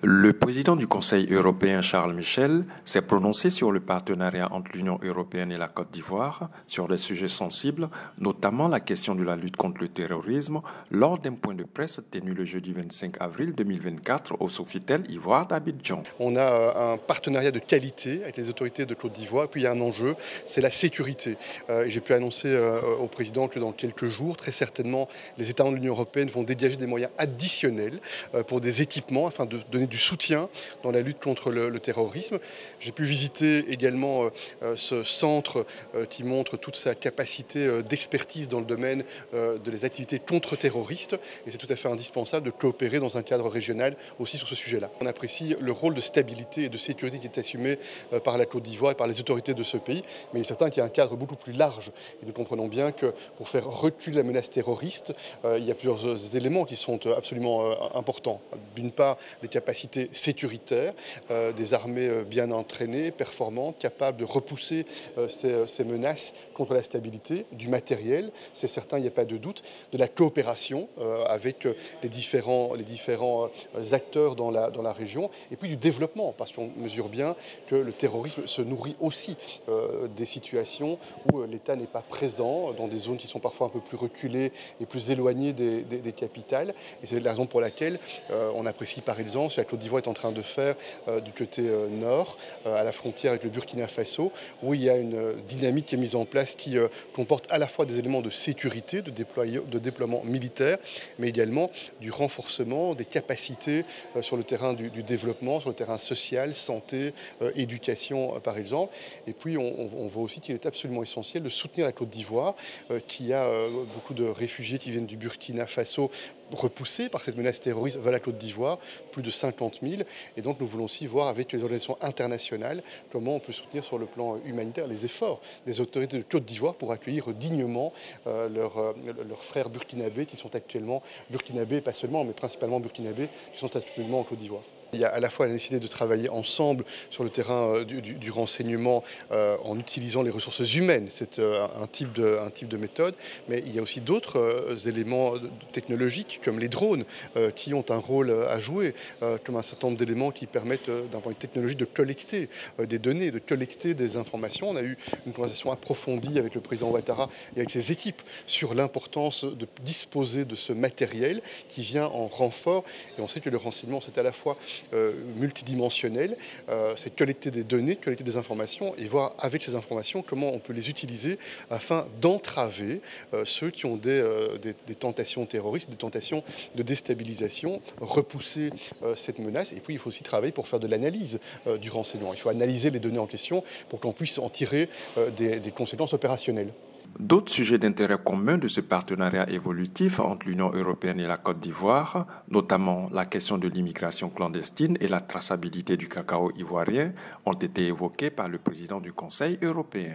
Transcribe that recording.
Le président du Conseil européen, Charles Michel, s'est prononcé sur le partenariat entre l'Union européenne et la Côte d'Ivoire sur des sujets sensibles, notamment la question de la lutte contre le terrorisme, lors d'un point de presse tenu le jeudi 25 avril 2024 au Sofitel Ivoire d'Abidjan. On a un partenariat de qualité avec les autorités de Côte d'Ivoire, puis il y a un enjeu, c'est la sécurité. J'ai pu annoncer au président que dans quelques jours, très certainement, les États membres de l'Union européenne vont dégager des moyens additionnels pour des équipements afin de donner du soutien dans la lutte contre le terrorisme. J'ai pu visiter également ce centre qui montre toute sa capacité d'expertise dans le domaine de les activités contre-terroristes, et c'est tout à fait indispensable de coopérer dans un cadre régional aussi sur ce sujet-là. On apprécie le rôle de stabilité et de sécurité qui est assumé par la Côte d'Ivoire et par les autorités de ce pays, mais il est certain qu'il y a un cadre beaucoup plus large, et nous comprenons bien que pour faire reculer la menace terroriste, il y a plusieurs éléments qui sont absolument importants. D'une part, des capacités sécuritaires, des armées bien entraînées, performantes, capables de repousser ces menaces contre la stabilité, du matériel, c'est certain, il n'y a pas de doute, de la coopération avec les différents acteurs dans la région, et puis du développement, parce qu'on mesure bien que le terrorisme se nourrit aussi des situations où l'État n'est pas présent, dans des zones qui sont parfois un peu plus reculées et plus éloignées des capitales. Et c'est la raison pour laquelle on apprécie par exemple ce que la Côte d'Ivoire est en train de faire du côté nord, à la frontière avec le Burkina Faso, où il y a une dynamique qui est mise en place qui comporte à la fois des éléments de sécurité, de déploiement militaire, mais également du renforcement des capacités sur le terrain du développement, sur le terrain social, santé, éducation par exemple. Et puis on voit aussi qu'il est absolument essentiel de soutenir la Côte d'Ivoire, qui a beaucoup de réfugiés qui viennent du Burkina Faso, repoussés par cette menace terroriste vers la Côte d'Ivoire, plus de 50 000. Et donc nous voulons aussi voir avec les organisations internationales comment on peut soutenir sur le plan humanitaire les efforts des autorités de Côte d'Ivoire pour accueillir dignement leurs frères burkinabés qui sont actuellement, burkinabés pas seulement, mais principalement burkinabés, qui sont actuellement en Côte d'Ivoire. Il y a à la fois la nécessité de travailler ensemble sur le terrain du renseignement en utilisant les ressources humaines. C'est un type de méthode, mais il y a aussi d'autres éléments technologiques comme les drones qui ont un rôle à jouer, comme un certain nombre d'éléments qui permettent d'un point de vue technologique de collecter des données, de collecter des informations. On a eu une conversation approfondie avec le président Ouattara et avec ses équipes sur l'importance de disposer de ce matériel qui vient en renfort. Et on sait que le renseignement, c'est à la fois multidimensionnel, c'est collecter des données, collecter des informations et voir avec ces informations comment on peut les utiliser afin d'entraver ceux qui ont des tentations terroristes, des tentations de déstabilisation, repousser cette menace. Et puis il faut aussi travailler pour faire de l'analyse du renseignement. Il faut analyser les données en question pour qu'on puisse en tirer des conséquences opérationnelles. D'autres sujets d'intérêt commun de ce partenariat évolutif entre l'Union européenne et la Côte d'Ivoire, notamment la question de l'immigration clandestine et la traçabilité du cacao ivoirien, ont été évoqués par le président du Conseil européen.